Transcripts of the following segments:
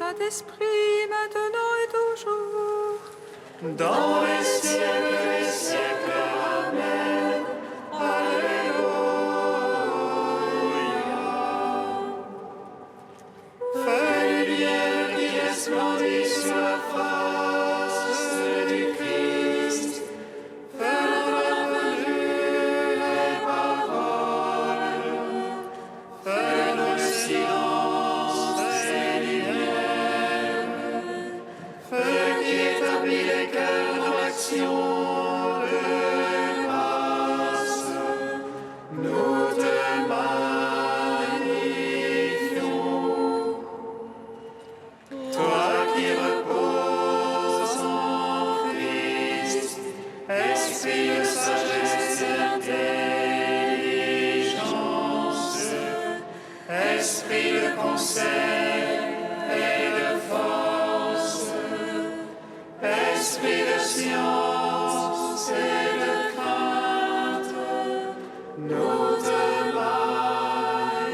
Saint-Esprit, maintenant et toujours. Dans les siècles des siècles. Amen. Alléluia. Feuille du bien qui resplendit sur la face du Christ, faisant revenir les paroles, faisant le silence des lumières, feu qui établit les cœurs dans l'action de grâce, nous te magnifions. Toi qui reposes en Christ, esprit de sagesse et d'intelligence, esprit de conseil et de force, esprit de science et de crainte, nous te magnifions.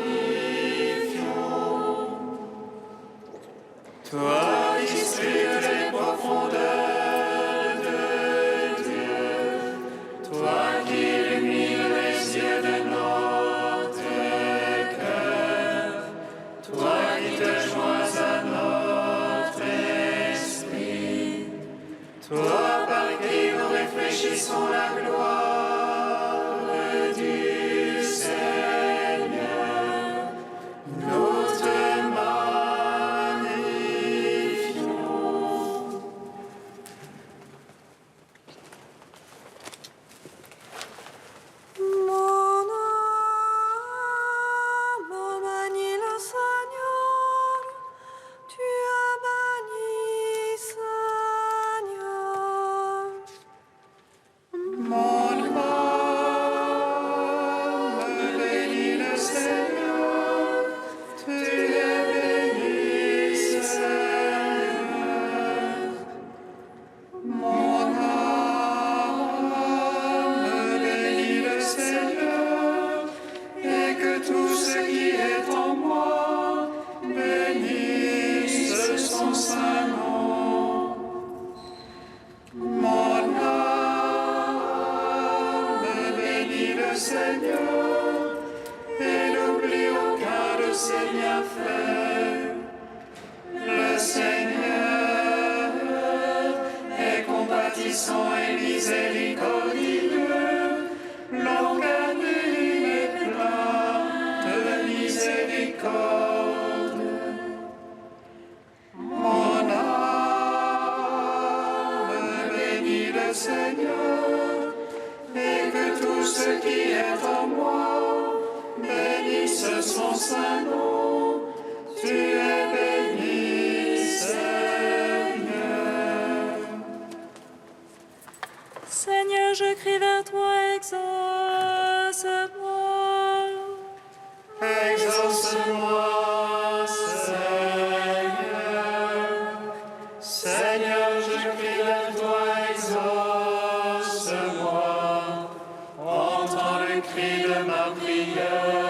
Toi qui scrutes les profondeurs de Dieu, toi qui illumines les yeux de notre cœur, toi qui te joins à notre esprit, toi par qui nous réfléchissons la gloire du Seigneur, nous te magnifions. Mon âme manie le Seigneur, tu es béni, Seigneur. Mon âme bénit le Seigneur, tu es béni, Seigneur. Mon âme bénit le Seigneur, et que tout ce qui est en moi bénisse son saint nom. Mon âme bénit le Seigneur, et n'oublie aucun de ses bienfaits. Le Seigneur est compatissant et miséricordieux, longanime et plein de miséricorde. Mon âme bénit le Seigneur, et que tout ce qui est en moi bénisse son saint nom. Tu es béni, Seigneur. Seigneur, je crie vers toi, exauce-moi. Exauce-moi, Seigneur. Seigneur, je crie vers toi, exauce-moi. Entends le cri de ma prière.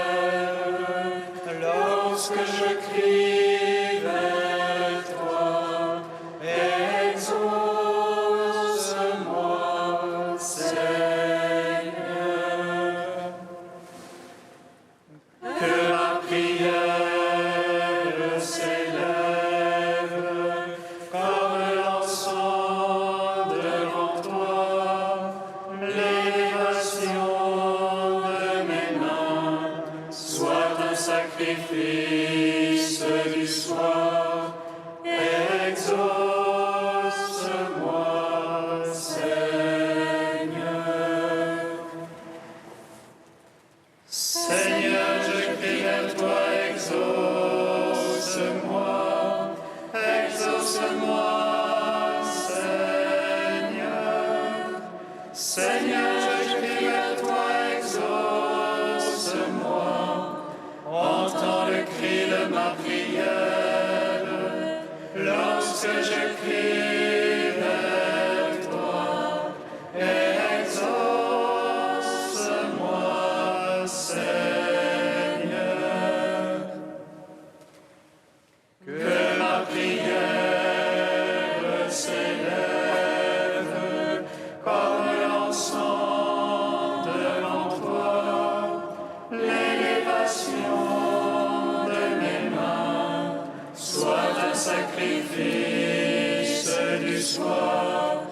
sacrifice du soir,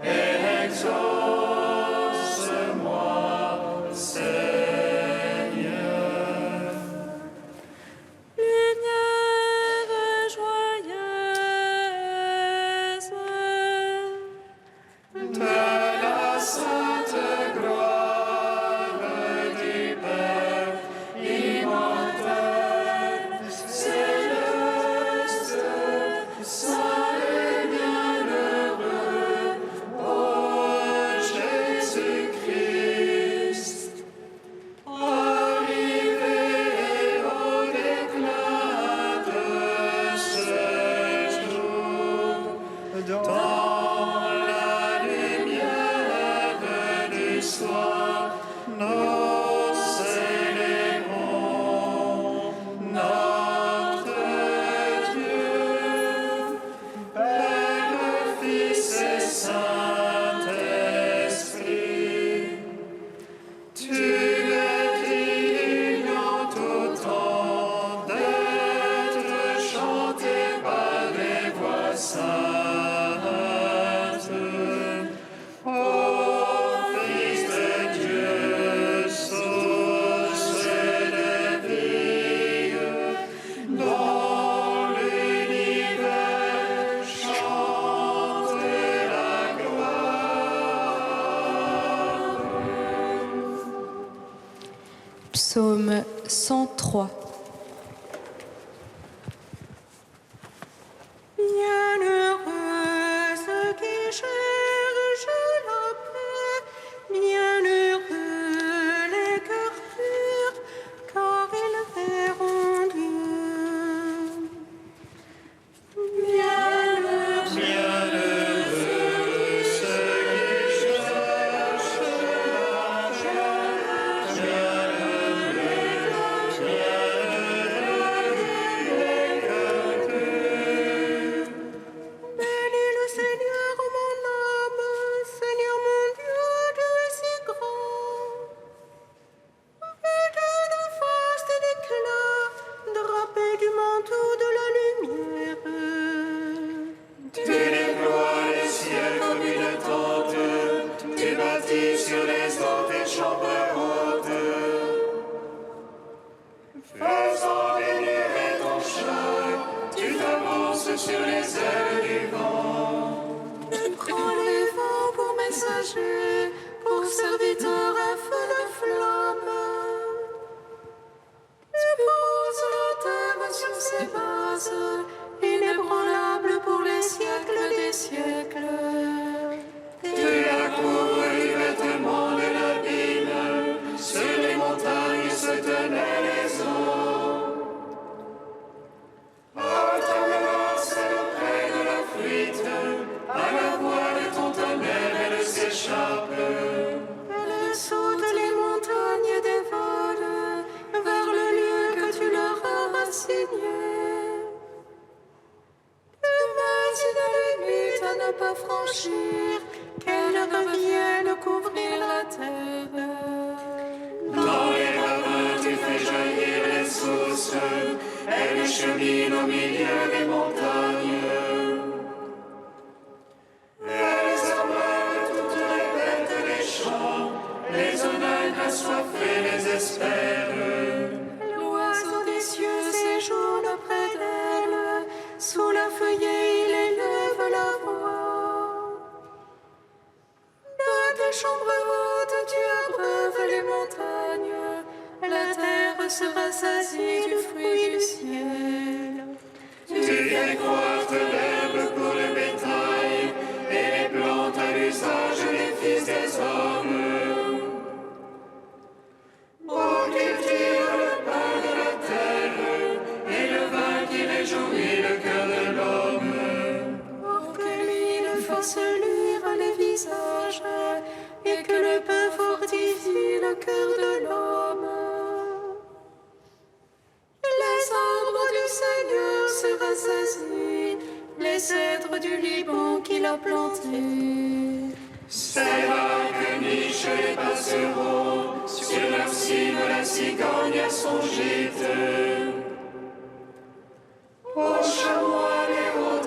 exauce-moi, Seigneur. Lumière joyeuse, De la sainte gloire du Père immortel, céleste, saint et bienheureux, ô Jésus-Christ, arrivé au déclin de ce jour, dans la lumière du soir, nous célébrons notre Dieu, Père, Fils et Saint-Esprit. Tu es digne en tout temps d'être chanté par les voix saintes. Ô Fils de Dieu, source de vie, dont l'univers chante la gloire. Psaume 103. Bienheureux ceux qui cherchent la paix, bienheureux les cœurs purs, car ils verront Dieu. Bienheureux Bienheureux ceux qui cherchent bénis le Seigneur mon âme, Seigneur mon Dieu, tu es si grand. Vêtu de faste d'éclat, drapé du manteau de la lumière. Tu déploies les cieux comme une tente, tu bâtis sur les eaux tes chambres hautes. Faisant les nuées ton char, tu t'avances sur les ailes du vent. Tu prends les vents pour messagers, pour serviteurs un feu de flamme. Tu poses la terre sur ses bases, inébranlable pour les siècles des siècles. Tu la couvres du vêtement de l'abîme, sur les montagnes se tenaient les eaux. À ta menace, près de la fuite, à la voix de ton tonnerre, elle s'échappe. Elle saute les montagnes et dévole vers le lieu que tu leur as assigné. Tu mets une limite à ne pas franchir, qu'elle revienne couvrir la terre. Dans les ravins, tu fais jaillir les sources, elle chemine au milieu des montagnes. Elles abreuvent toutes les bêtes des champs, les honnêtes assoiffés les espèrent. L'oiseau des cieux séjourne près d'elle, sous la feuillée il élève la voix. De tes chambres hautes tu abreuves les montagnes, la terre se rassasie du fruit du ciel. Tu fais croître l'herbe pour le bétail et les plantes à l'usage des fils des hommes. Pour culture le pain de la terre et le vin qui réjouit le cœur de l'homme. Pour que l'huile fasse luire les visages et que le pain fortifie le cœur de l'homme. Les arbres du Seigneur se rassasient, les cèdres du Liban qu'il a plantés. C'est là que nichent les passereaux, sur leur cime la cigogne a son gîte. Au chamois les hauts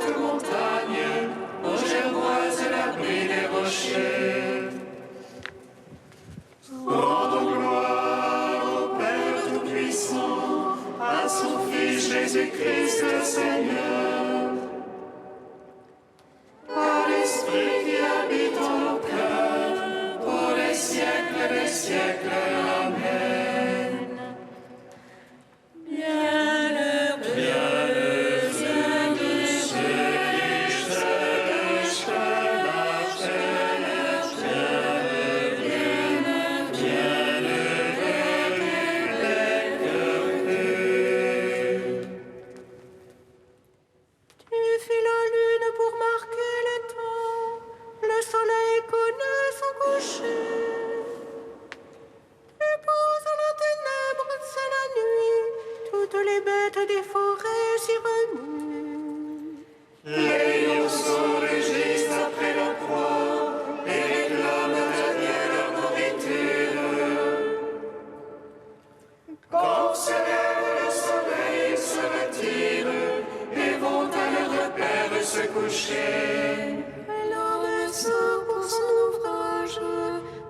coucher. L'homme sort pour son ouvrage,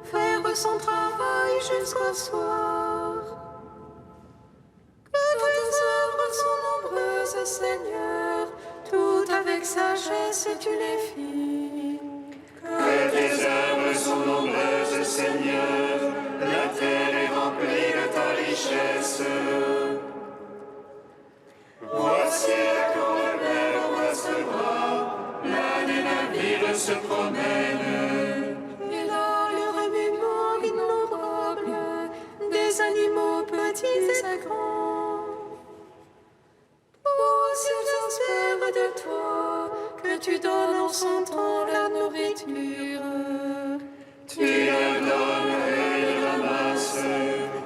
faire son travail jusqu'au soir. Que tes œuvres sont nombreuses, Seigneur, tout avec sagesse tu les fis. Que tes œuvres sont nombreuses, Seigneur, la terre est remplie de ta richesse. Voici la grande mer embrasse le bras, l'âne et la ville se promènent. Et là, le remuement innombrable des animaux petits et grands. Tous ils espèrent de toi que tu donnes en son temps la nourriture. Tu leur donnes et ils ramassent,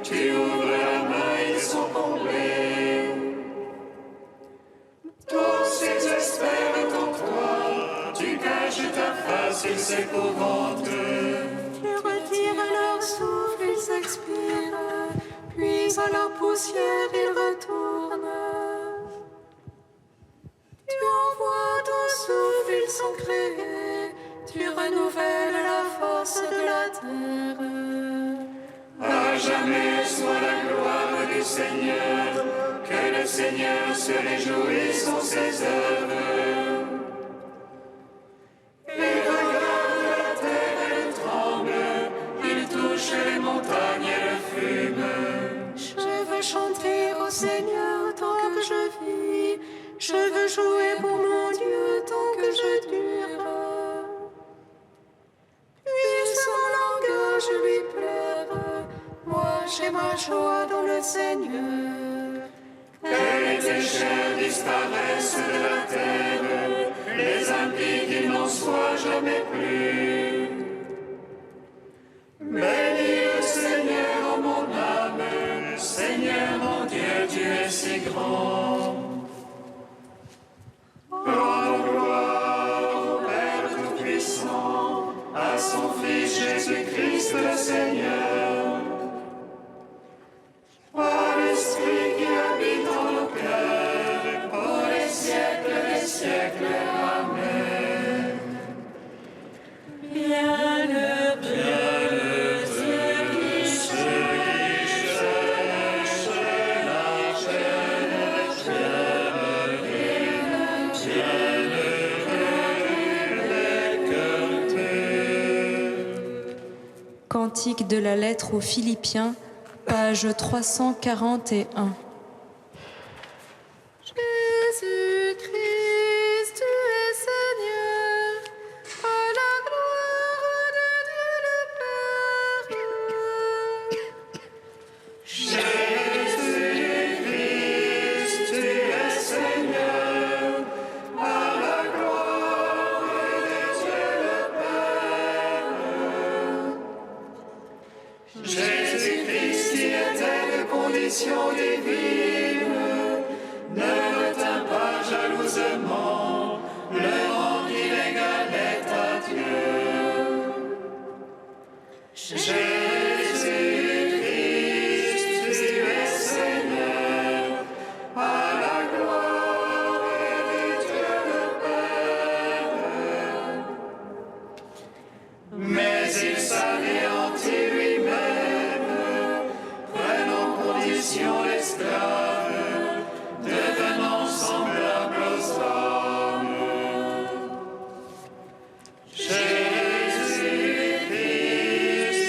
tu ouvres la main, ils sont comblés. Tous ils espèrent en toi, tu caches ta face, ils s'épouvantent. Tu retires leur souffle, ils expirent, puis à leur poussière ils retournent. Tu envoies ton souffle, ils sont créés, tu renouvelles la face de la terre. À jamais soit la gloire du Seigneur, que le Seigneur se réjouisse en ses œuvres. Et regarde la terre, elle tremble, il touche les montagnes et le fume. Je veux chanter au Seigneur tant que je vis, je veux jouer pour mon Dieu tant que je dure. Puisse mon langage lui plaire, moi j'ai ma joie dans le Seigneur. Que les pécheurs disparaissent de la terre, les impies qu'ils n'en soient jamais plus. Bénis le Seigneur en mon âme, Seigneur mon Dieu, tu es si grand. Rendons gloire au Père Tout-Puissant, à son Fils Jésus-Christ le Seigneur. Par l'Esprit qui habite en nos cœurs, pour les siècles des siècles. Amen. Cantique de la lettre aux Philippiens, page 341. Jésus-Christ, tu es Seigneur, à la gloire de Dieu le Père. Jésus-Christ, tu es Seigneur, à la gloire de Dieu le Père. Jésus-Christ qui était de condition divine, ne retint pas jalousement le rang qu'il égalait à Dieu. Jésus-Christ, tu es Seigneur, à la gloire de Dieu le Père. Mais il s'anéantit lui-même, prenant condition d'esclave, devenant semblable aux hommes. Jésus-Christ,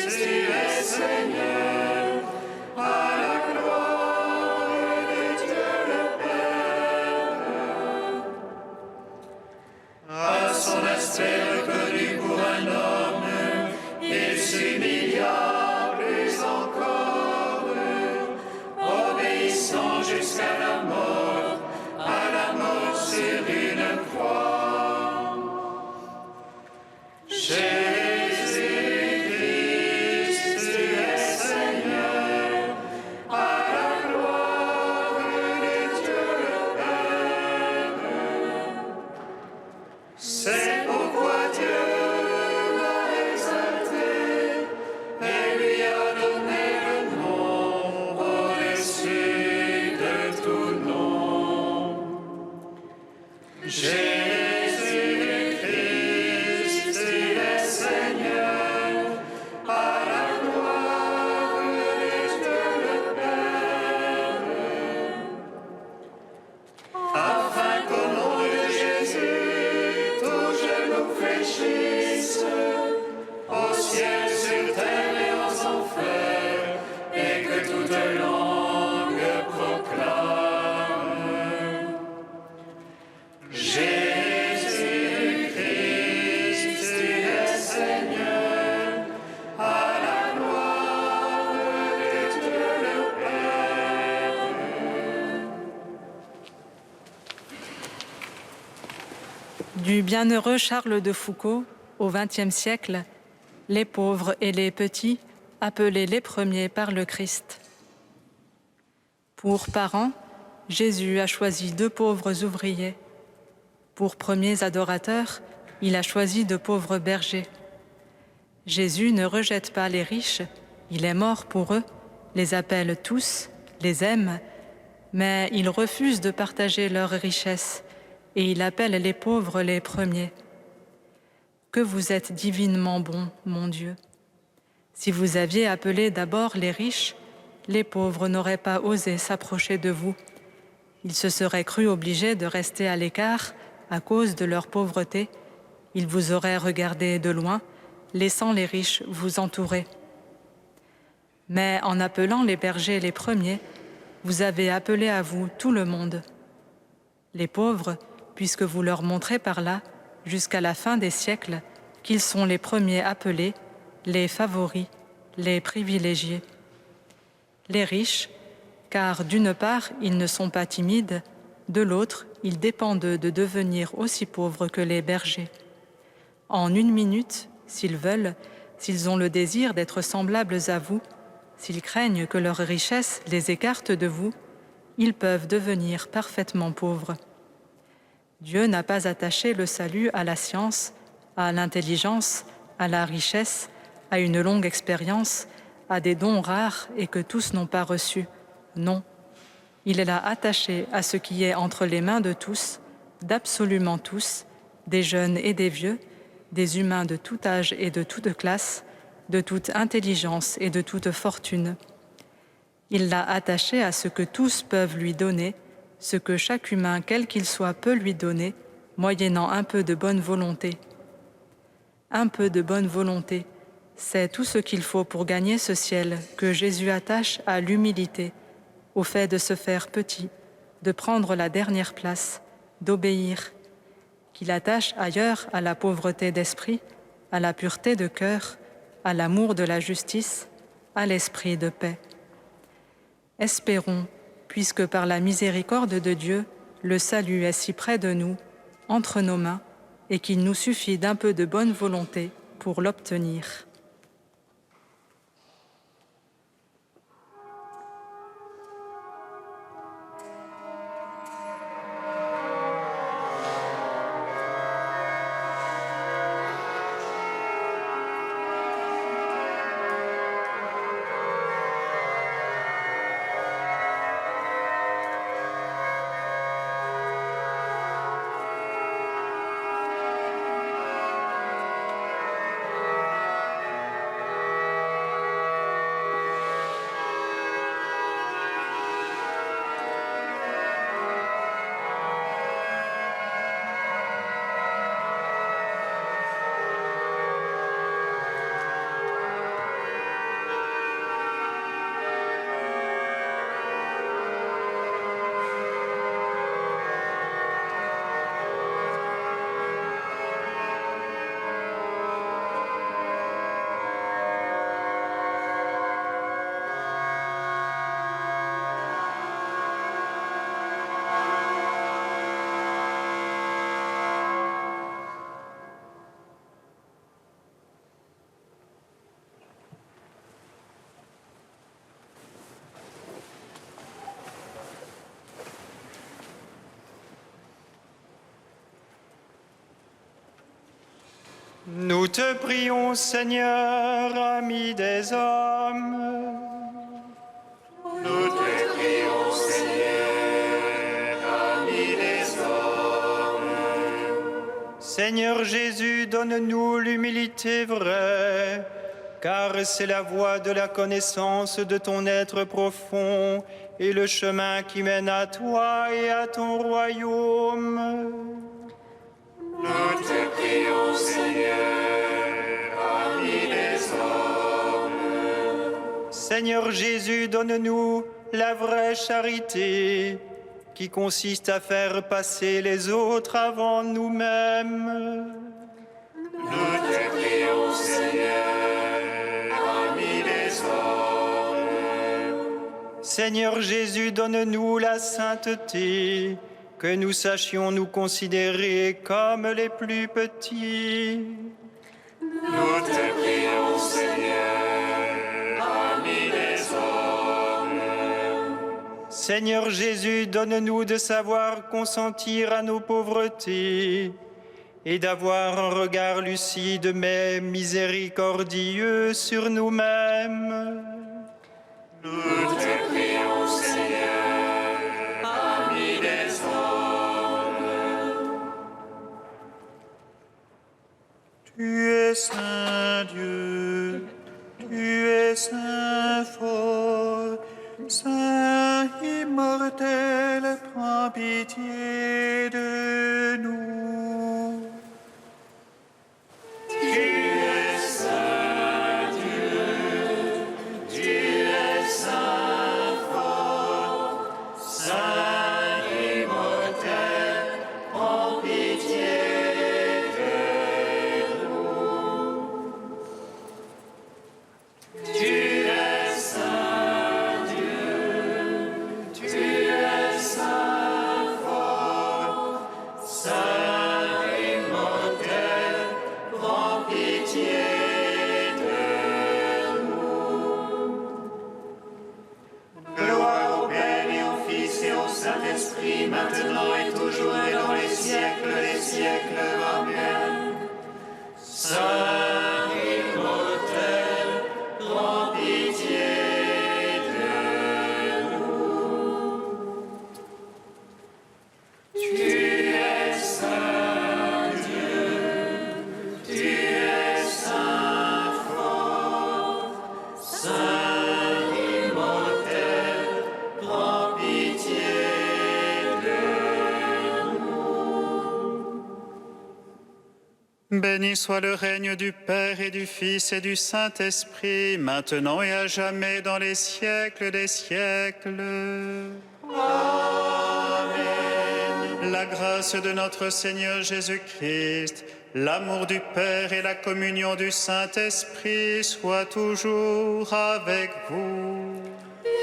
tu es Seigneur, à la gloire de Dieu le Père. À son aspect reconnu pour un homme, il s'humilia plus encore, obéissant jusqu'à la mort sur une croix. Jésus-Christ, tu es Seigneur, à la gloire de Dieu le Père. C'est pourquoi Dieu l'a exalté et lui a donné le nom au-dessus de tout nom. Jésus Du bienheureux Charles de Foucauld, au XXe siècle, les pauvres et les petits, appelés les premiers par le Christ. Pour parents, Jésus a choisi 2 pauvres ouvriers. Pour premiers adorateurs, il a choisi de pauvres bergers. Jésus ne rejette pas les riches, il est mort pour eux, les appelle tous, les aime, mais il refuse de partager leurs richesses et il appelle les pauvres les premiers. Que vous êtes divinement bon, mon Dieu. Si vous aviez appelé d'abord les riches, les pauvres n'auraient pas osé s'approcher de vous. Ils se seraient crus obligés de rester à l'écart à cause de leur pauvreté. Ils vous auraient regardé de loin, laissant les riches vous entourer. Mais en appelant les bergers les premiers, vous avez appelé à vous tout le monde. Les pauvres, puisque vous leur montrez par là, jusqu'à la fin des siècles, qu'ils sont les premiers appelés, les favoris, les privilégiés. Les riches, car d'une part, ils ne sont pas timides, de l'autre, ils dépendent de devenir aussi pauvres que les bergers. En 1 minute, s'ils veulent, s'ils ont le désir d'être semblables à vous, s'ils craignent que leur richesse les écarte de vous, ils peuvent devenir parfaitement pauvres. Dieu n'a pas attaché le salut à la science, à l'intelligence, à la richesse, à une longue expérience, à des dons rares et que tous n'ont pas reçus. Non, il l'a attaché à ce qui est entre les mains de tous, d'absolument tous, des jeunes et des vieux, des humains de tout âge et de toute classe, de toute intelligence et de toute fortune. Il l'a attaché à ce que tous peuvent lui donner, ce que chaque humain, quel qu'il soit, peut lui donner, moyennant un peu de bonne volonté. Un peu de bonne volonté, c'est tout ce qu'il faut pour gagner ce ciel que Jésus attache à l'humilité, au fait de se faire petit, de prendre la dernière place, d'obéir, qu'il attache ailleurs à la pauvreté d'esprit, à la pureté de cœur, à l'amour de la justice, à l'esprit de paix. Espérons, puisque par la miséricorde de Dieu, le salut est si près de nous, entre nos mains, et qu'il nous suffit d'un peu de bonne volonté pour l'obtenir. Nous te prions, Seigneur, ami des hommes. Nous te prions, Seigneur, ami des hommes. Seigneur Jésus, donne-nous l'humilité vraie, car c'est la voie de la connaissance de ton être profond et le chemin qui mène à toi et à ton royaume. Nous te prions, Seigneur, ami des hommes. Seigneur Jésus, donne-nous la vraie charité, qui consiste à faire passer les autres avant nous-mêmes. Nous te prions, Seigneur, ami des hommes. Seigneur Jésus, donne-nous la sainteté, que nous sachions nous considérer comme les plus petits. Nous te prions, Seigneur, ami des hommes. Seigneur Jésus, donne-nous de savoir consentir à nos pauvretés et d'avoir un regard lucide mais miséricordieux sur nous-mêmes. Nous te prions, Seigneur, ami des hommes. Tu es saint Dieu, tu es saint fort, saint immortel, prends pitié de nous. Tu es saint Dieu, tu es saint fort, saint immortel, prends pitié de nous. Tu es saint Dieu, tu es saint fort, saint immortel, prends pitié de nous. Gloire au Père et au Fils et au Saint-Esprit, maintenant et toujours et dans les siècles des siècles. Amen. Saint immortel, prends pitié de nous. Tu es saint Dieu, tu es saint fort, saint immortel, prends pitié de nous. Béni soit le règne du Père et du Fils et du Saint-Esprit, maintenant et à jamais dans les siècles des siècles. La grâce de notre Seigneur Jésus-Christ, l'amour du Père et la communion du Saint-Esprit soient toujours avec vous.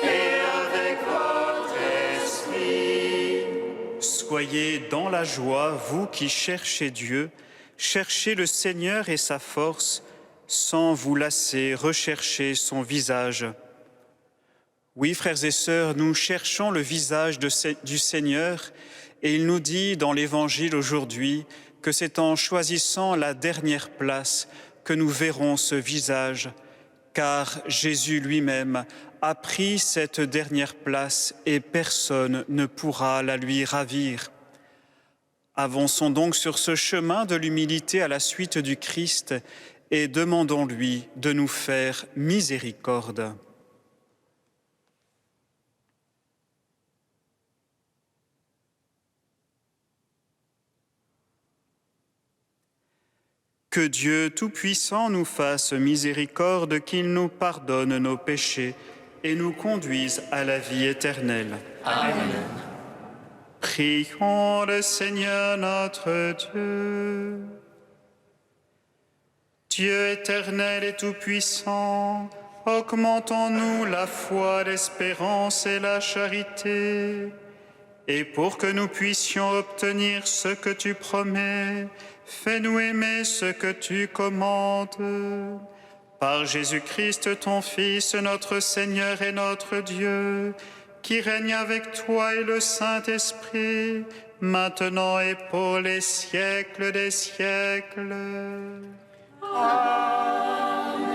Et avec votre esprit. Soyez dans la joie, vous qui cherchez Dieu, cherchez le Seigneur et sa force, sans vous lasser, recherchez son visage. Oui, frères et sœurs, nous cherchons le visage du Seigneur, et il nous dit dans l'Évangile aujourd'hui que c'est en choisissant la dernière place que nous verrons ce visage, car Jésus lui-même a pris cette dernière place et personne ne pourra la lui ravir. Avançons donc sur ce chemin de l'humilité à la suite du Christ et demandons-lui de nous faire miséricorde. Que Dieu Tout-Puissant nous fasse miséricorde, qu'il nous pardonne nos péchés et nous conduise à la vie éternelle. Amen. Prions le Seigneur notre Dieu. Dieu éternel et tout-puissant, augmentons-nous la foi, l'espérance et la charité. Et pour que nous puissions obtenir ce que tu promets, fais-nous aimer ce que tu commandes. Par Jésus-Christ, ton Fils, notre Seigneur et notre Dieu, qui règne avec toi et le Saint-Esprit, maintenant et pour les siècles des siècles. Amen.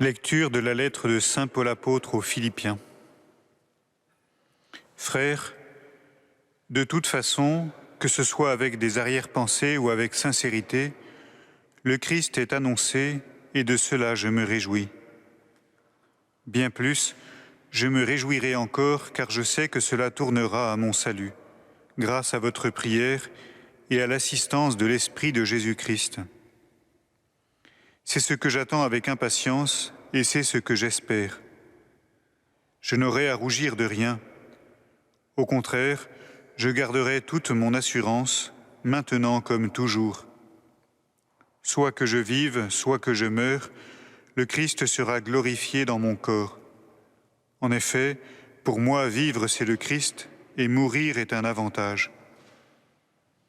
Lecture de la lettre de saint Paul apôtre aux Philippiens. Frères, de toute façon, que ce soit avec des arrière-pensées ou avec sincérité, le Christ est annoncé et de cela je me réjouis. Bien plus, je me réjouirai encore car je sais que cela tournera à mon salut, grâce à votre prière et à l'assistance de l'Esprit de Jésus-Christ. C'est ce que j'attends avec impatience et c'est ce que j'espère. Je n'aurai à rougir de rien. Au contraire, je garderai toute mon assurance, maintenant comme toujours. Soit que je vive, soit que je meure, le Christ sera glorifié dans mon corps. En effet, pour moi, vivre, c'est le Christ, et mourir est un avantage.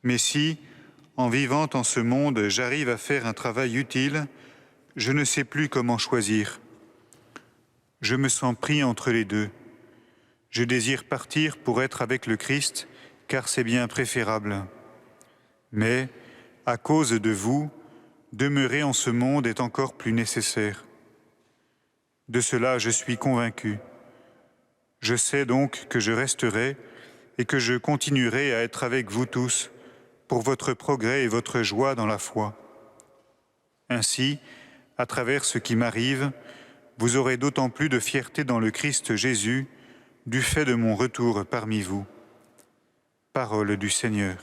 Mais si, en vivant en ce monde, j'arrive à faire un travail utile, je ne sais plus comment choisir. Je me sens pris entre les deux. Je désire partir pour être avec le Christ, car c'est bien préférable. Mais, à cause de vous, demeurer en ce monde est encore plus nécessaire. De cela, je suis convaincu. Je sais donc que je resterai et que je continuerai à être avec vous tous pour votre progrès et votre joie dans la foi. Ainsi, à travers ce qui m'arrive, vous aurez d'autant plus de fierté dans le Christ Jésus du fait de mon retour parmi vous. Parole du Seigneur.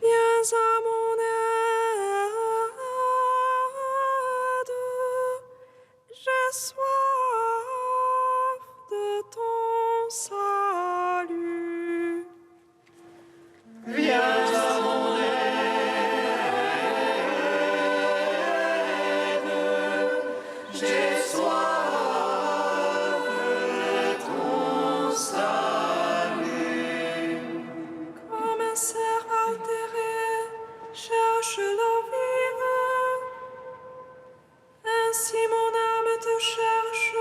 Viens à mon aide, j'ai soif de ton salut. Viens à mon aide, j'ai soif de ton salut. Comme un cerf altéré cherche l'eau vive, ainsi mon âme te cherche,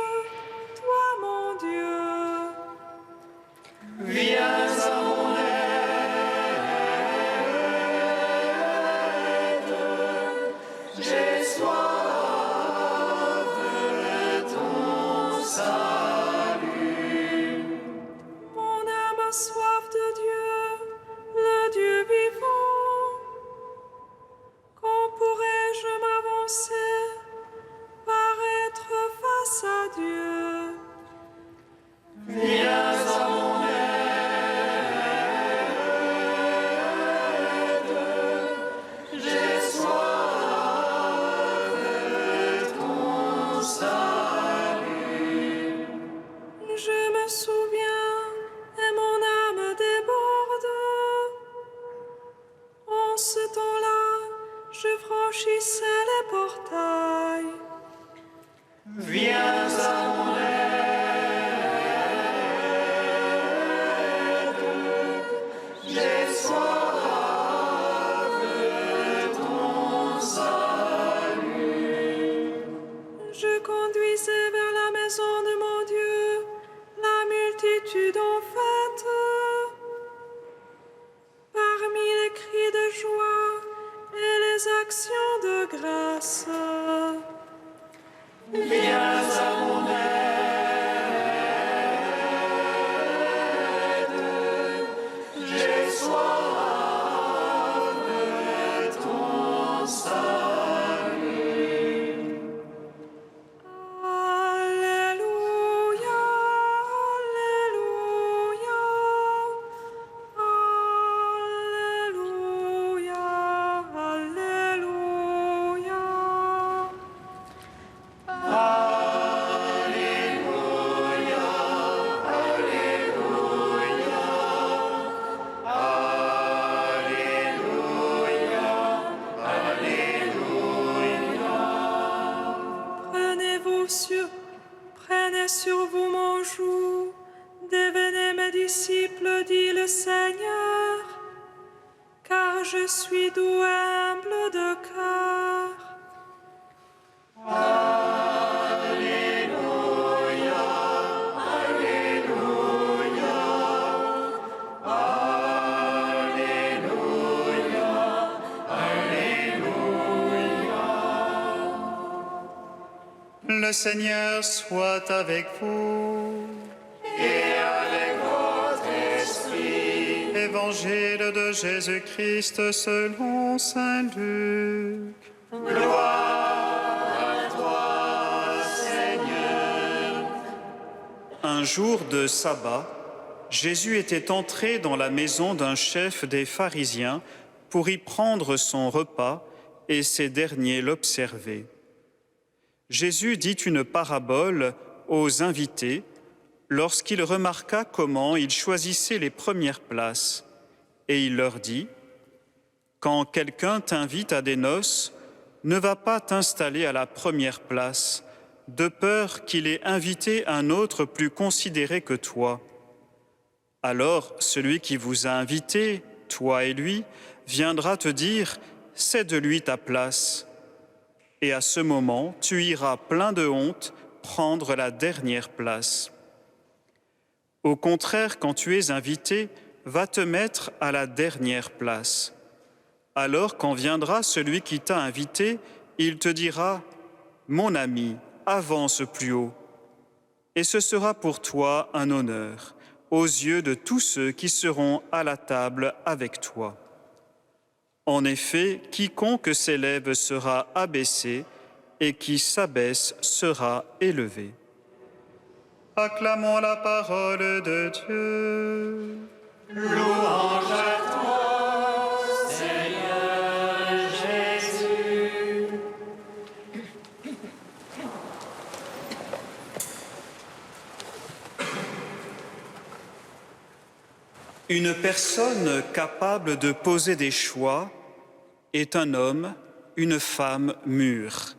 toi mon Dieu. Viens à mon aide, j'ai soif de ton salut. Mon âme a soif de Dieu, le Dieu vivant. Quand pourrais-je m'avancer, paraître face à Dieu? Viens à mon aide, j'ai soif de ton salut. Je me souviens et mon âme déborde. En ce temps-là, je franchissais les portails. Viens à mon aide, j'ai soif de ton salut. Je conduisais vers la maison de mon Dieu la multitude en fête. Parmi les cris de joie et les actions de grâce. Viens à mon aide, j'ai soif de ton salut. Alléluia. Seigneur, car je suis doux et humble de cœur. Le Seigneur soit avec vous. Et avec votre esprit. Évangile de Jésus-Christ selon saint Luc. Gloire à toi, Seigneur. Un jour de sabbat, Jésus était entré dans la maison d'un chef des pharisiens pour y prendre son repas, et ces derniers l'observaient. Jésus dit une parabole aux invités lorsqu'il remarqua comment ils choisissaient les premières places. Et il leur dit : « Quand quelqu'un t'invite à des noces, ne va pas t'installer à la première place, de peur qu'il ait invité un autre plus considéré que toi. Alors celui qui vous a invité, toi et lui, viendra te dire : cède-lui ta place. Et à ce moment, tu iras plein de honte prendre la dernière place. Au contraire, quand tu es invité, va te mettre à la dernière place. Alors, quand viendra celui qui t'a invité, il te dira : mon ami, avance plus haut. Et ce sera pour toi un honneur aux yeux de tous ceux qui seront à la table avec toi. En effet, quiconque s'élève sera abaissé, et qui s'abaisse sera élevé. Acclamons la parole de Dieu. Louange à toi, Seigneur Jésus. Une personne capable de poser des choix est un homme, une femme mûre.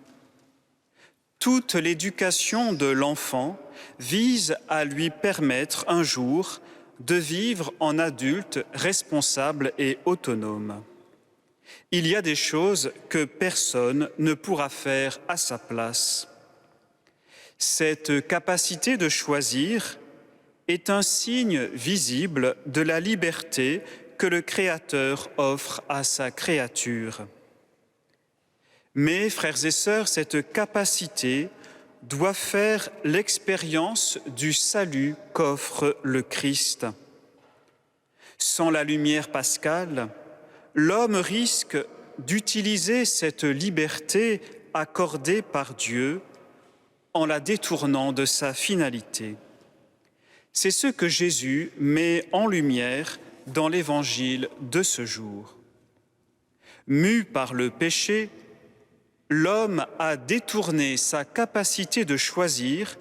Toute l'éducation de l'enfant vise à lui permettre un jour de vivre en adulte responsable et autonome. Il y a des choses que personne ne pourra faire à sa place. Cette capacité de choisir est un signe visible de la liberté que le Créateur offre à sa créature. Mais, frères et sœurs, cette capacité doit faire l'expérience du salut qu'offre le Christ. Sans la lumière pascale, l'homme risque d'utiliser cette liberté accordée par Dieu en la détournant de sa finalité. C'est ce que Jésus met en lumière dans l'évangile de ce jour. Mu par le péché, l'homme a détourné sa capacité de choisir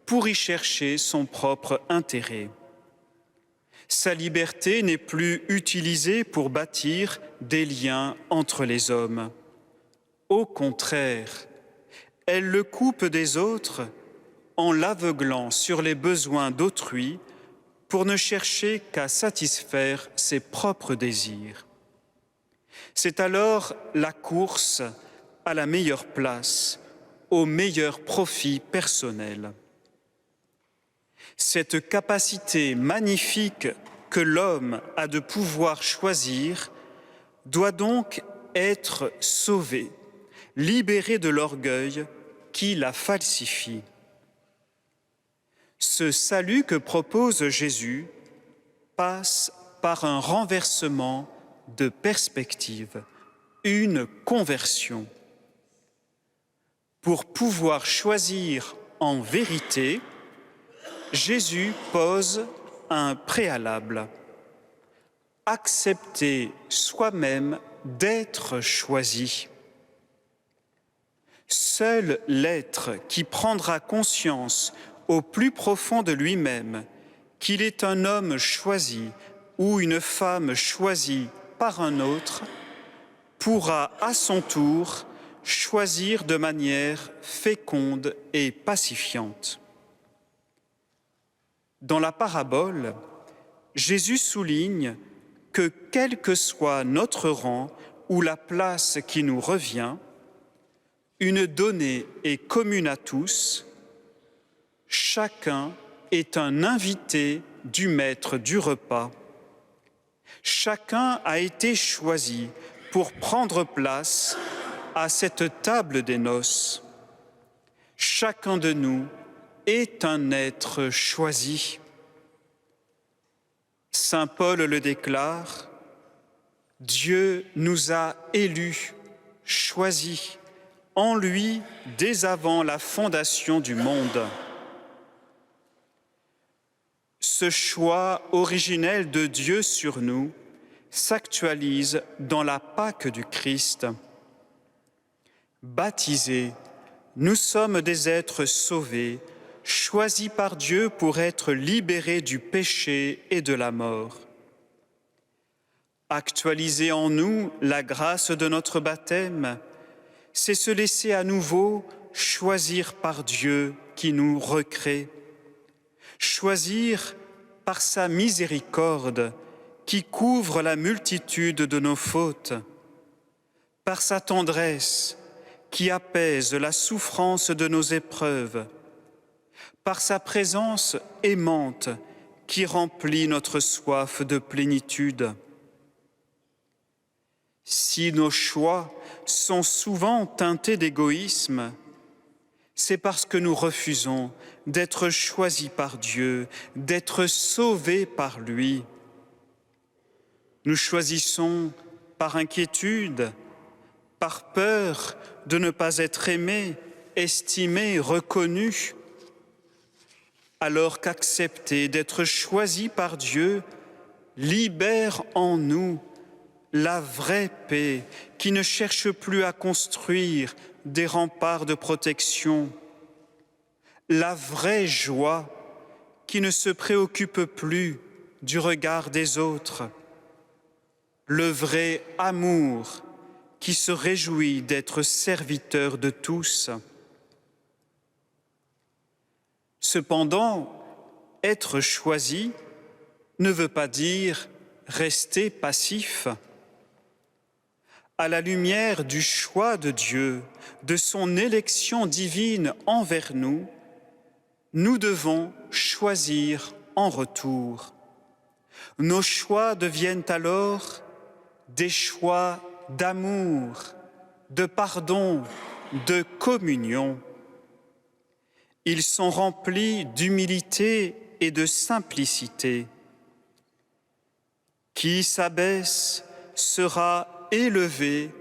pour y chercher son propre intérêt. Sa liberté n'est plus utilisée pour bâtir des liens entre les hommes. Au contraire, elle le coupe des autres en l'aveuglant sur les besoins d'autrui pour ne chercher qu'à satisfaire ses propres désirs. C'est alors la course à la meilleure place, au meilleur profit personnel. Cette capacité magnifique que l'homme a de pouvoir choisir doit donc être sauvée, libérée de l'orgueil qui la falsifie. Ce salut que propose Jésus passe par un renversement de perspective, une conversion. Pour pouvoir choisir en vérité, Jésus pose un préalable. Accepter soi-même d'être choisi. Seul l'être qui prendra conscience au plus profond de lui-même qu'il est un homme choisi ou une femme choisie par un autre pourra à son tour choisir de manière féconde et pacifiante. Dans la parabole, Jésus souligne que quel que soit notre rang ou la place qui nous revient, une donnée est commune à tous, chacun est un invité du maître du repas. Chacun a été choisi pour prendre place à cette table des noces. Chacun de nous est un être choisi. Saint Paul le déclare, Dieu nous a élus, choisis, en lui dès avant la fondation du monde. Ce choix originel de Dieu sur nous s'actualise dans la Pâque du Christ. Baptisés, nous sommes des êtres sauvés, choisis par Dieu pour être libérés du péché et de la mort. Actualiser en nous la grâce de notre baptême, c'est se laisser à nouveau choisir par Dieu qui nous recrée. Choisir par sa miséricorde qui couvre la multitude de nos fautes, par sa tendresse qui apaise la souffrance de nos épreuves, par sa présence aimante qui remplit notre soif de plénitude. Si nos choix sont souvent teintés d'égoïsme, c'est parce que nous refusons d'être choisis par Dieu, d'être sauvés par lui. Nous choisissons par inquiétude, par peur de ne pas être aimés, estimés, reconnus, alors qu'accepter d'être choisis par Dieu libère en nous la vraie paix qui ne cherche plus à construire des remparts de protection, la vraie joie qui ne se préoccupe plus du regard des autres, le vrai amour qui se réjouit d'être serviteur de tous. Cependant, être choisi ne veut pas dire rester passif. À la lumière du choix de Dieu, de son élection divine envers nous, nous devons choisir en retour. Nos choix deviennent alors des choix d'amour, de pardon, de communion. Ils sont remplis d'humilité et de simplicité. Qui s'abaisse sera élevé,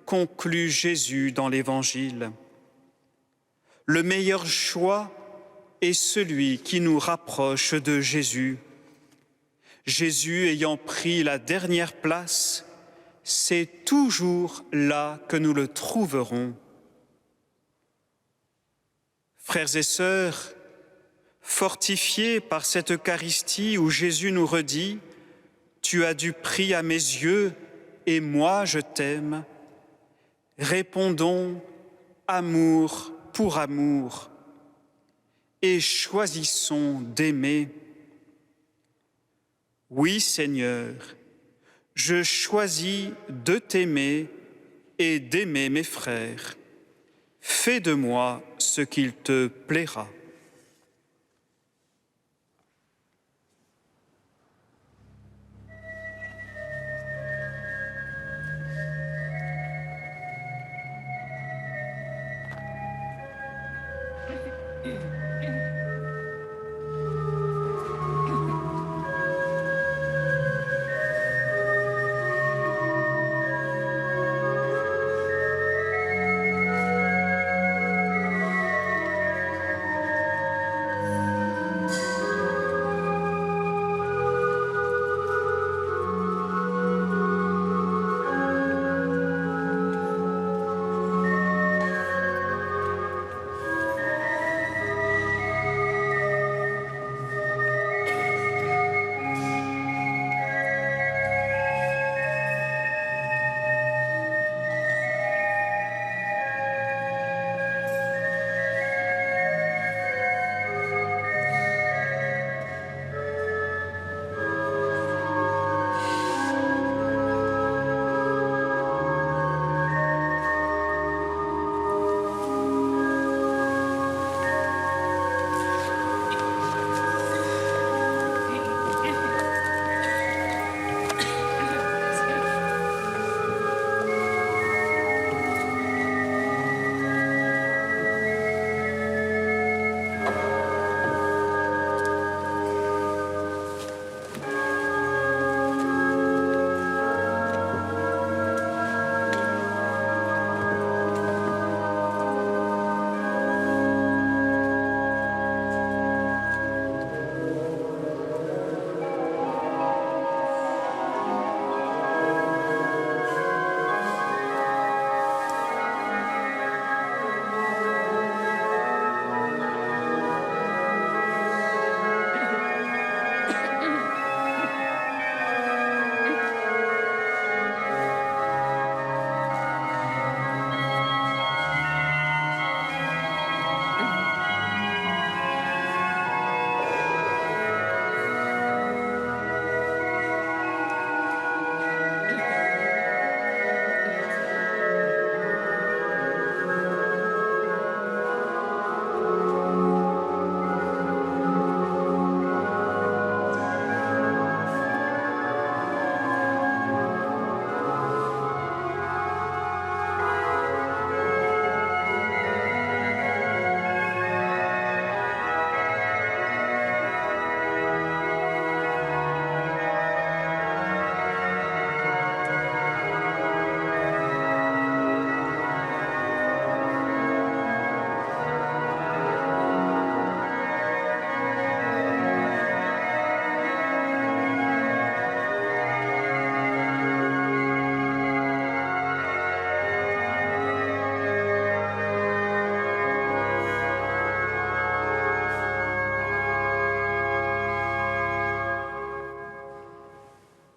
conclut Jésus dans l'Évangile. Le meilleur choix est celui qui nous rapproche de Jésus. Jésus ayant pris la dernière place, c'est toujours là que nous le trouverons. Frères et sœurs, fortifiés par cette Eucharistie où Jésus nous redit « Tu as du prix à mes yeux et moi je t'aime », répondons amour pour amour et choisissons d'aimer. Oui Seigneur, je choisis de t'aimer et d'aimer mes frères. Fais de moi ce qu'il te plaira.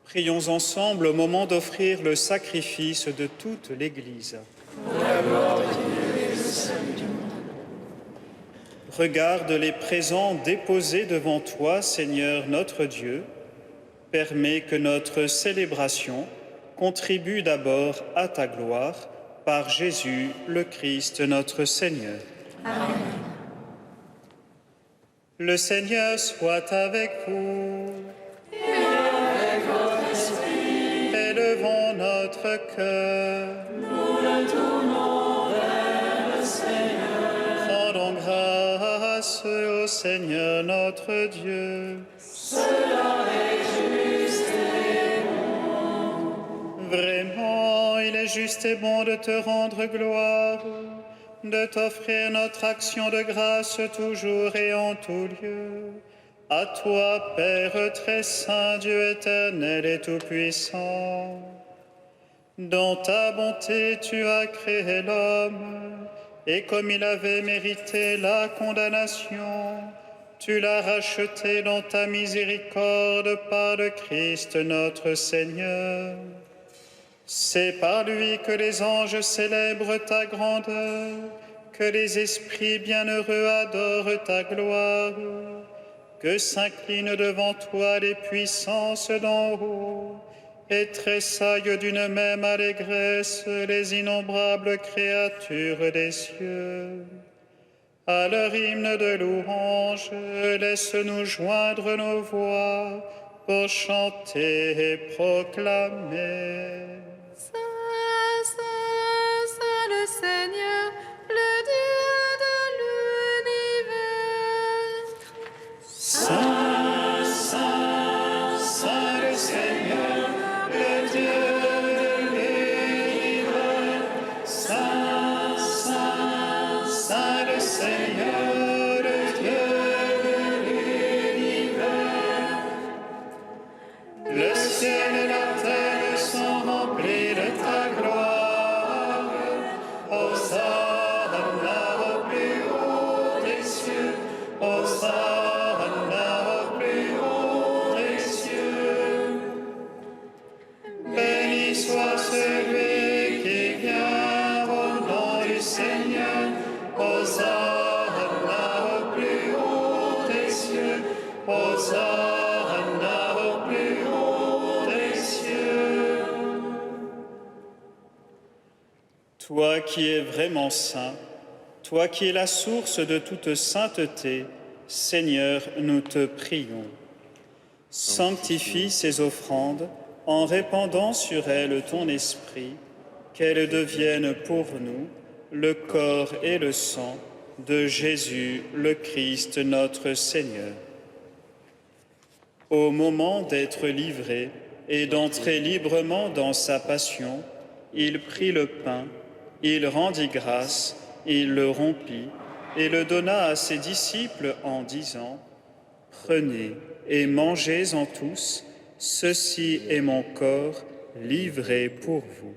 Prions ensemble au moment d'offrir le sacrifice de toute l'Église. Regarde les présents déposés devant toi, Seigneur notre Dieu. Permets que notre célébration contribue d'abord à ta gloire, par Jésus le Christ notre Seigneur. Amen. Le Seigneur soit avec vous. Élevons notre cœur. Nous le tournons vers le Seigneur. Rendons grâce au Seigneur notre Dieu. Cela est juste et Vraiment, il est juste et bon de te rendre gloire, de t'offrir notre action de grâce toujours et en tout lieu. À toi, Père très saint, Dieu éternel et tout-puissant. Dans ta bonté, tu as créé l'homme, et comme il avait mérité la condamnation, tu l'as racheté dans ta miséricorde par le Christ notre Seigneur. C'est par lui que les anges célèbrent ta grandeur, que les esprits bienheureux adorent ta gloire, que s'inclinent devant toi les puissances d'en haut, et tressaillent d'une même allégresse les innombrables créatures des cieux. À leur hymne de louange, laisse-nous joindre nos voix pour chanter et proclamer. Saint, Saint, Saint le Seigneur, le Dieu de l'univers. Saint, Saint, Saint le Seigneur, le Dieu de l'univers. Saint, Saint, Saint le Seigneur, le Dieu de l'univers. Le ciel et la terre sont remplis de ta gloire. Hosanna au plus haut des cieux. Hosanna au plus haut des cieux. Béni soit celui qui vient au nom du Seigneur. Hosanna au plus haut des cieux. Hosanna au plus haut des cieux. Toi qui es vraiment saint, toi qui es la source de toute sainteté, Seigneur, nous te prions. Sanctifie ces offrandes en répandant sur elles ton esprit, qu'elles deviennent pour nous le corps et le sang de Jésus, le Christ, notre Seigneur. Au moment d'être livré et d'entrer librement dans sa passion, il prit le pain, il rendit grâce, il le rompit et le donna à ses disciples en disant : « Prenez et mangez-en tous, ceci est mon corps livré pour vous. »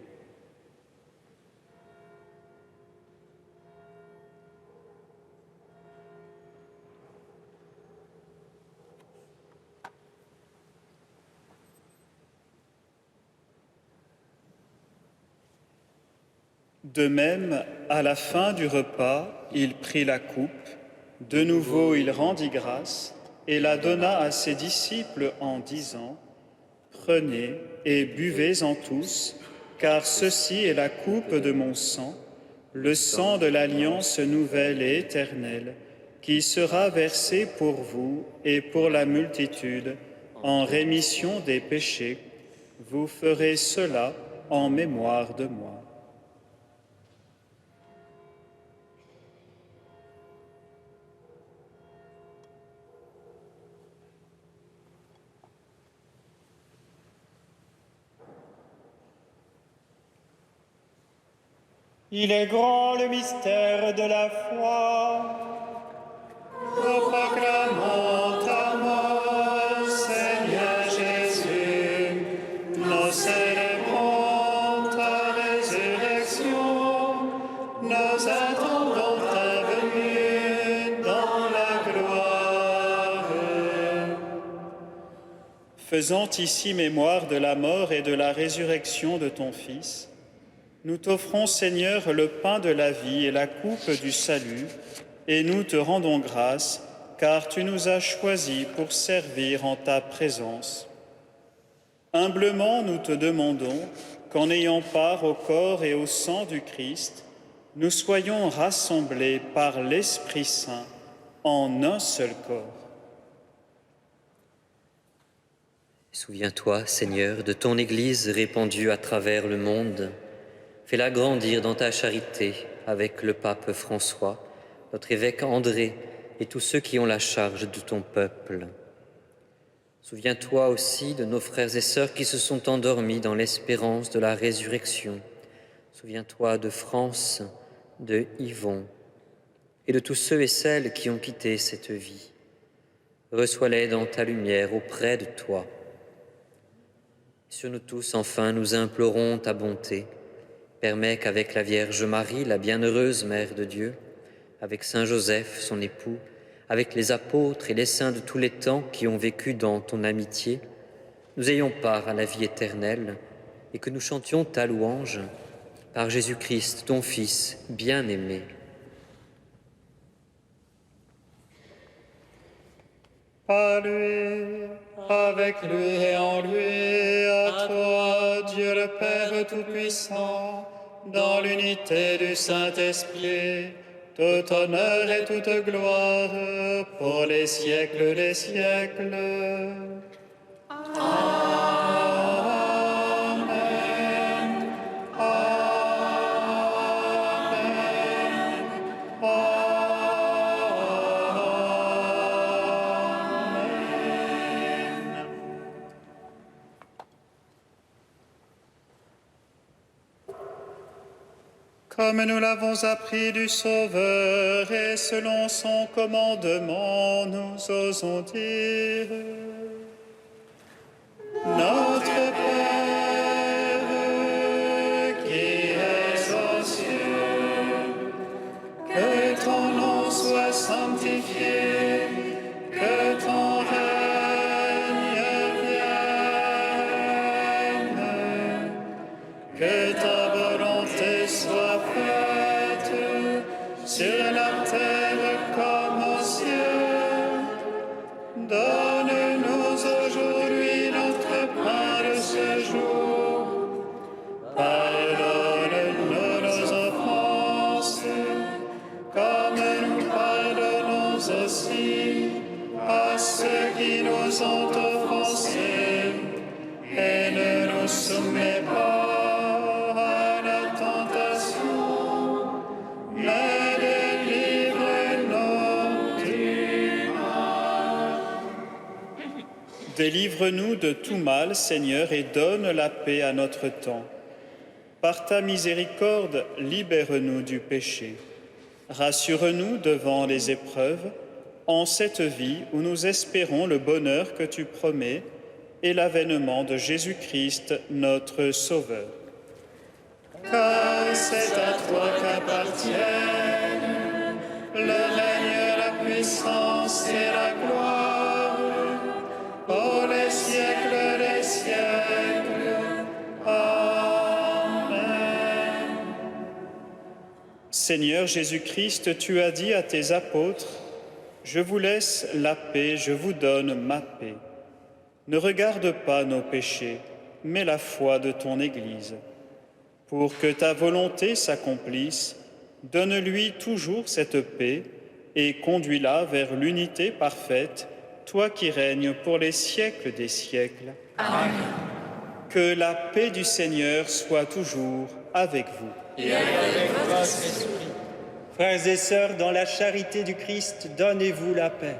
De même, à la fin du repas, il prit la coupe, de nouveau il rendit grâce et la donna à ses disciples en disant : « Prenez et buvez-en tous, car ceci est la coupe de mon sang, le sang de l'alliance nouvelle et éternelle, qui sera versé pour vous et pour la multitude en rémission des péchés. Vous ferez cela en mémoire de moi. » Il est grand le mystère de la foi. Nous proclamons ta mort, Seigneur Jésus. Nous célébrons ta résurrection. Nous attendons ta venue dans la gloire. faisant ici mémoire de la mort et de la résurrection de ton Fils, nous t'offrons, Seigneur, le pain de la vie et la coupe du salut, et nous te rendons grâce, car tu nous as choisis pour servir en ta présence. Humblement, nous te demandons qu'en ayant part au corps et au sang du Christ, nous soyons rassemblés par l'Esprit Saint en un seul corps. Souviens-toi, Seigneur, de ton Église répandue à travers le monde. Fais-la grandir dans ta charité avec le pape François, notre évêque André et tous ceux qui ont la charge de ton peuple. Souviens-toi aussi de nos frères et sœurs qui se sont endormis dans l'espérance de la résurrection. Souviens-toi de France, de Yvon et de tous ceux et celles qui ont quitté cette vie. Reçois-les dans ta lumière auprès de toi. Sur nous tous, enfin, nous implorons ta bonté. Permets qu'avec la Vierge Marie, la bienheureuse Mère de Dieu, avec Saint Joseph, son époux, avec les apôtres et les saints de tous les temps qui ont vécu dans ton amitié, nous ayons part à la vie éternelle et que nous chantions ta louange par Jésus-Christ, ton Fils bien-aimé. Par lui, avec lui et en lui, à toi, Dieu le Père Tout-Puissant, dans l'unité du Saint-Esprit, tout honneur et toute gloire pour les siècles des siècles. Amen. Amen. Amen. Comme nous l'avons appris du Sauveur et selon son commandement, nous osons dire: Notre Père qui es aux cieux, que ton nom soit sanctifié, que ton règne vienne, que ta volonté soit faite sur la terre comme aux cieux. Donne-nous aujourd'hui notre pain de ce jour. Pardonne-nous nos offenses, comme nous pardonnons aussi à ceux qui nous ont offensés. Et ne nous soumets pas à la tentation, mais délivre-nous du mal. Délivre-nous de tout mal, Seigneur, et donne la paix à notre temps. Par ta miséricorde, libère-nous du péché. Rassure-nous devant les épreuves, en cette vie où nous espérons le bonheur que tu promets et l'avènement de Jésus-Christ, notre Sauveur. Car c'est à toi qu'appartiennent le règne, la puissance et la gloire pour les siècles des siècles. Amen. Seigneur Jésus-Christ, tu as dit à tes apôtres: Je vous laisse la paix, je vous donne ma paix. Ne regarde pas nos péchés, mais la foi de ton Église. Pour que ta volonté s'accomplisse, donne-lui toujours cette paix et conduis-la vers l'unité parfaite, toi qui règnes pour les siècles des siècles. Amen. Que la paix du Seigneur soit toujours avec vous. Et avec votre esprit. Frères et sœurs, dans la charité du Christ, donnez-vous la paix.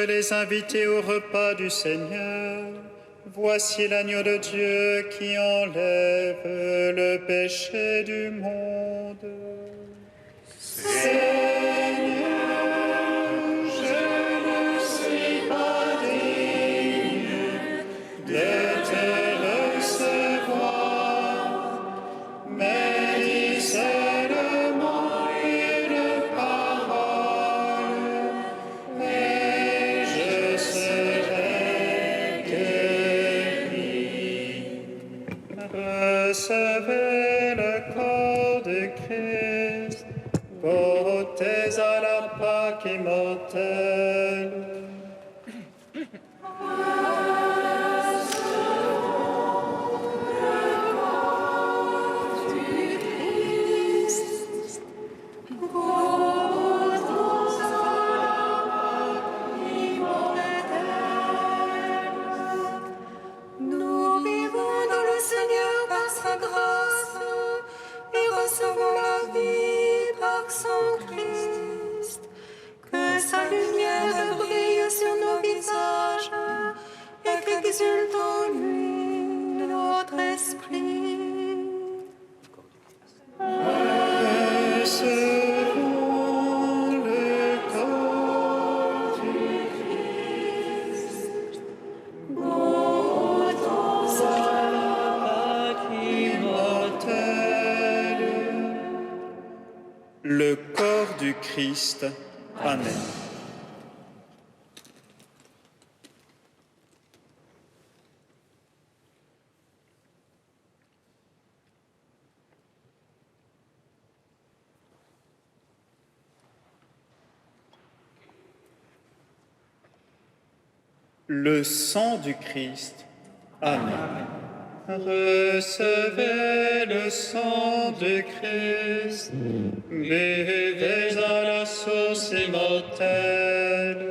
les invités au repas du Seigneur. Voici l'agneau de Dieu qui enlève le péché du monde. Seigneur, je ne suis pas digne de te recevoir, mais dis seulement une parole, et je serai guéri. Recevez le corps de Christ, portez à la Pâque immortelle. Nous vivons dans le Seigneur par sa grâce et recevons la vie par son Christ. Que sa lumière brille sur nos visages et qu'exulte en lui notre esprit. Recevons le corps du Christ, goûtons à la Pâque immortelle. Le corps du Christ. Amen. Le sang du Christ. Amen. Recevez le sang du Christ, buvez à la source immortelle.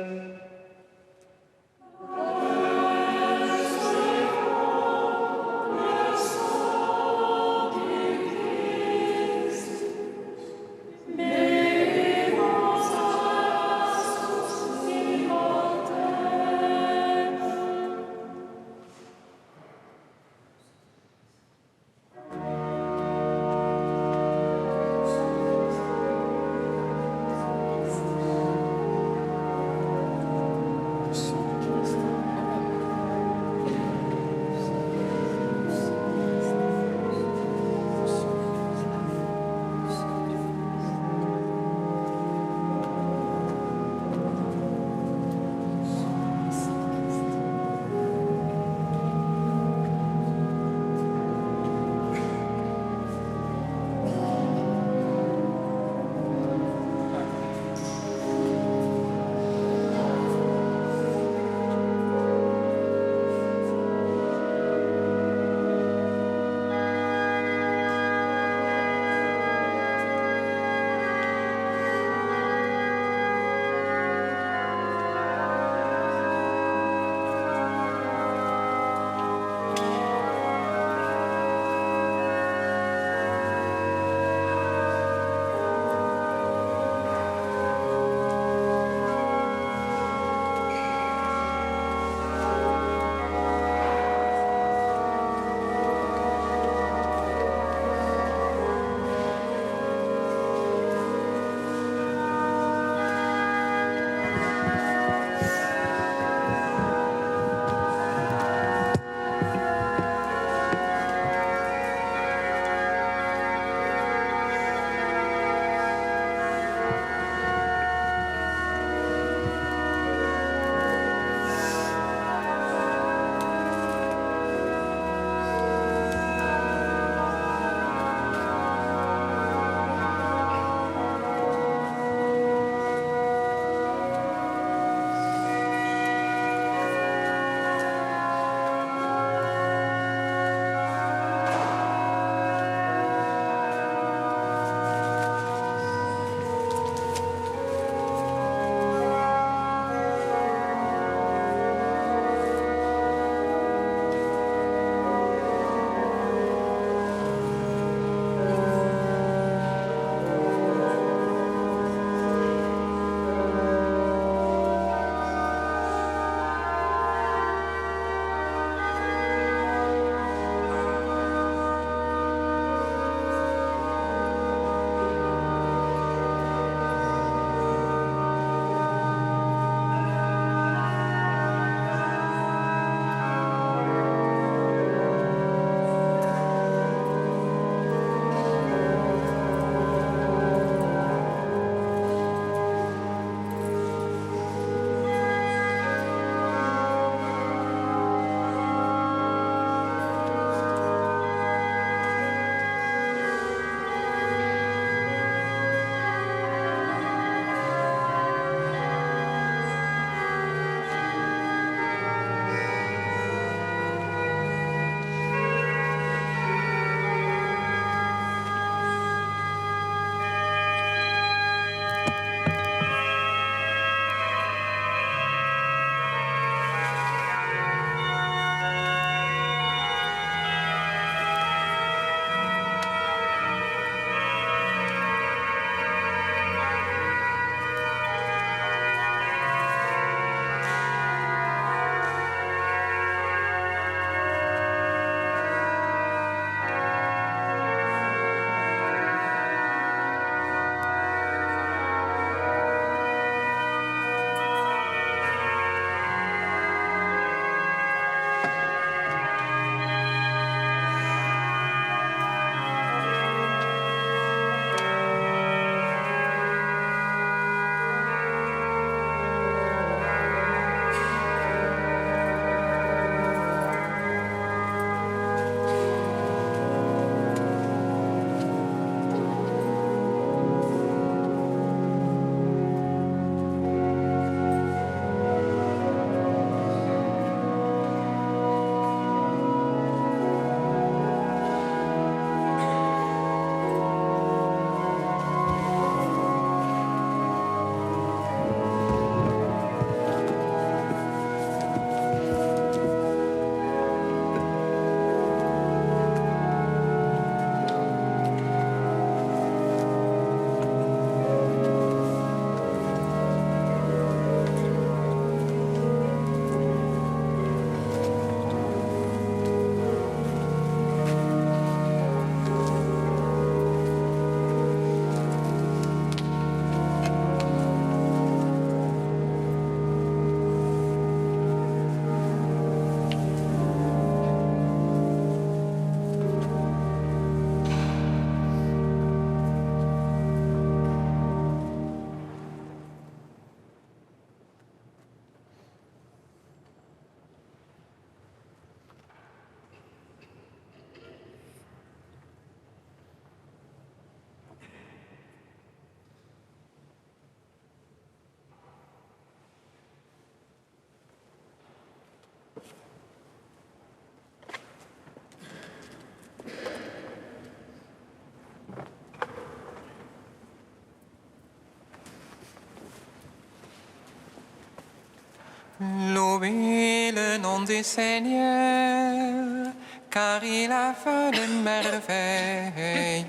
Louez le nom du Seigneur, car il a fait de merveilles.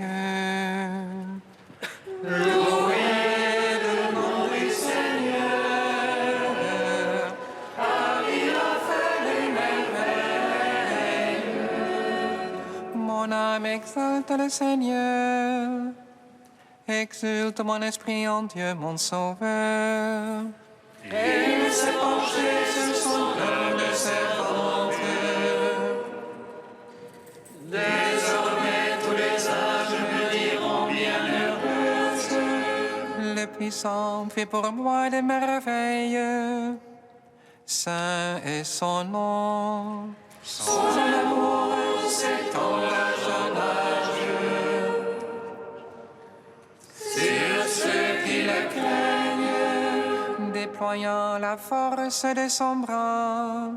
Louez le nom du Seigneur, car il a fait des merveilles. Mon âme exalte le Seigneur, exulte mon esprit en Dieu mon Sauveur. Et il s'est penché sur son cœur de servante. Désormais tous les âges me diront bienheureuse. Le puissant fait pour moi des merveilles. Saint est son nom. Son amour s'étend d'âge en âge. Sur ceux qui le craignent, Déployant la force de son bras,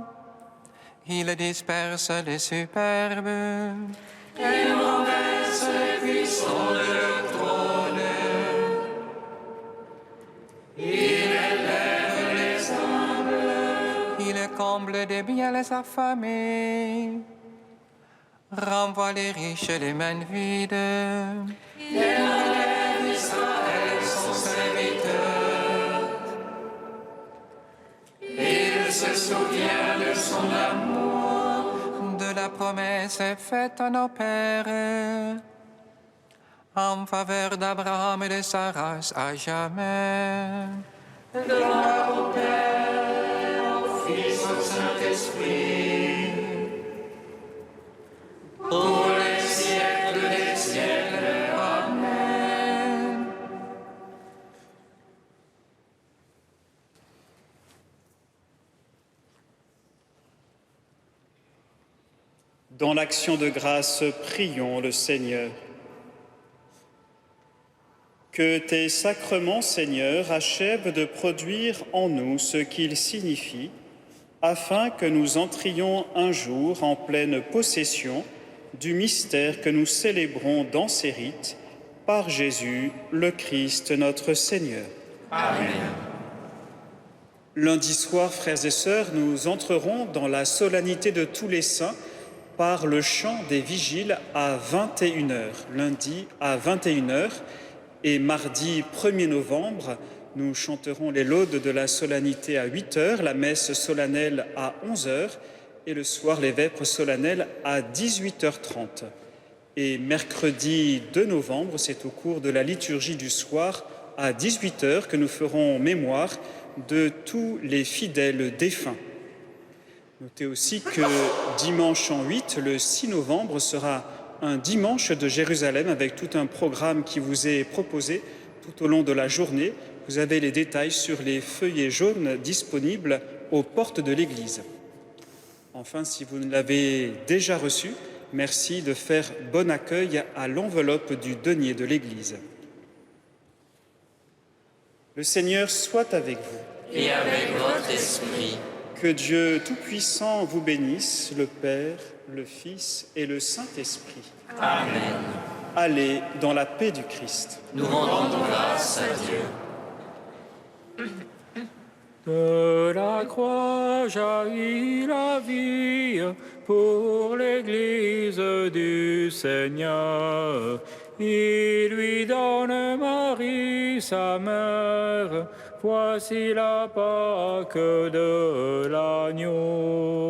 il disperse les superbes. et renverse les puissants de leur trône. Il élève les humbles. Il comble de biens les affamés, renvoie les riches les mains vides. Il relève Israël, son serviteur. Il se souvient de son amour, De la promesse faite à nos pères, en faveur d'Abraham et de sa race à jamais. gloire au Père, au Fils, au Saint-Esprit, pour les siècles des siècles. Amen. Dans l'action de grâce, prions le Seigneur. Que tes sacrements, Seigneur, achèvent de produire en nous ce qu'ils signifient, afin que nous entrions un jour en pleine possession du mystère que nous célébrons dans ces rites, par Jésus, le Christ, notre Seigneur. Amen. Lundi soir, frères et sœurs, nous entrerons dans la solennité de tous les saints par le chant des vigiles à 21h, lundi à 21h, et mardi 1er novembre, nous chanterons les laudes de la solennité à 8h, la messe solennelle à 11h et le soir les vêpres solennelles à 18h30. Et mercredi 2 novembre, c'est au cours de la liturgie du soir à 18h que nous ferons mémoire de tous les fidèles défunts. Notez aussi que dimanche en 8, le 6 novembre, sera un dimanche de Jérusalem avec tout un programme qui vous est proposé tout au long de la journée. Vous avez les détails sur les feuillets jaunes disponibles aux portes de l'église. Enfin, si vous ne l'avez déjà reçu, merci de faire bon accueil à l'enveloppe du denier de l'église. Le Seigneur soit avec vous. Et avec votre esprit. Que Dieu Tout-Puissant vous bénisse, le Père, le Fils et le Saint-Esprit. Amen. Allez dans la paix du Christ. Nous rendons grâce à Dieu. De la croix jaillit la vie pour l'Église du Seigneur. Il lui donne Marie, sa mère. Voici la Pâque de l'agneau.